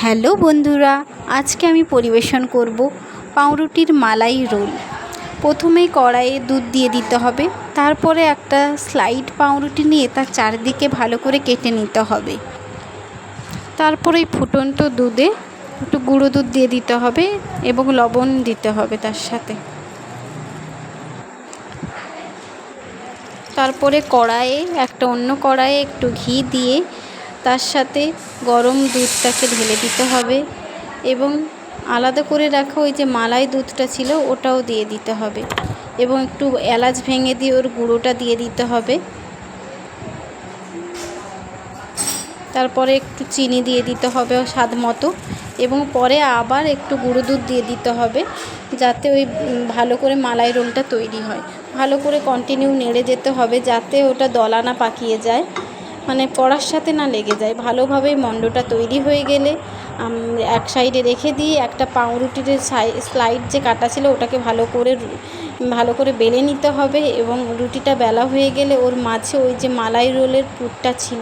Hello বন্ধুরা, আজকে আমি পরিবেশন করব পাউরুটির মালাই রোল। প্রথমেই কড়াইয়ে দুধ দিয়ে দিতে হবে, তারপরে একটা স্লাইড পাউরুটি নিয়ে তার চারদিকে ভালো করে কেটে নিতে হবে। তারপরে ফুটন্ত দুধে একটু গুঁড়ো দুধ দিয়ে দিতে হবে এবং লবণ দিতে হবে তার সাথে। তারপরে অন্য কড়াইয়ে একটু ঘি দিয়ে তার সাথে গরম দুধটাকে ঢেলে দিতে হবে এবং আলাদা করে রাখা ওই যে মালাই দুধটা ছিল ওটাও দিয়ে দিতে হবে এবং একটু এলাচ ভেঙে দিয়ে ওর গুঁড়োটা দিয়ে দিতে হবে। তারপরে একটু চিনি দিয়ে দিতে হবে স্বাদ মতো এবং পরে আবার একটু গুঁড়ো দুধ দিয়ে দিতে হবে যাতে ওই ভালো করে মালাই রোলটা তৈরি হয়। ভালো করে কন্টিনিউ নেড়ে যেতে হবে যাতে ওটা দলা না পাকিয়ে যায়, মানে কড়ার সাথে না লেগে যায়। ভালোভাবে মণ্ডটা তৈরি হয়ে গেলে এক সাইডে রেখে দিয়ে একটা পাউরুটির স্লাইড যে কাটা ছিল ওটাকে ভালো করে বেলে নিতে হবে এবং রুটিটা বেলা হয়ে গেলে ওর মাঝে ওই যে মালাই রোলের পুরটা ছিল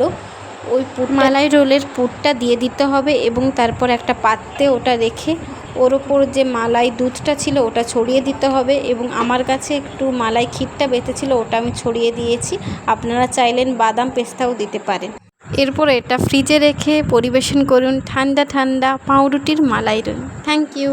ওই মালাই রোলের পুরটা দিয়ে দিতে হবে এবং তারপর একটা পাত্রে ওটা রেখে ওর ওপর যে মালাই দুধটা ছিল ওটা ছড়িয়ে দিতে হবে এবং আমার কাছে একটু মালাই ক্ষীরটা বেঁচেছিল ওটা আমি ছড়িয়ে দিয়েছি। আপনারা চাইলেন বাদাম পেস্তাও দিতে পারেন। এরপর এটা ফ্রিজে রেখে পরিবেশন করুন ঠান্ডা ঠান্ডা পাউরুটির মালাই রোল। Thank you.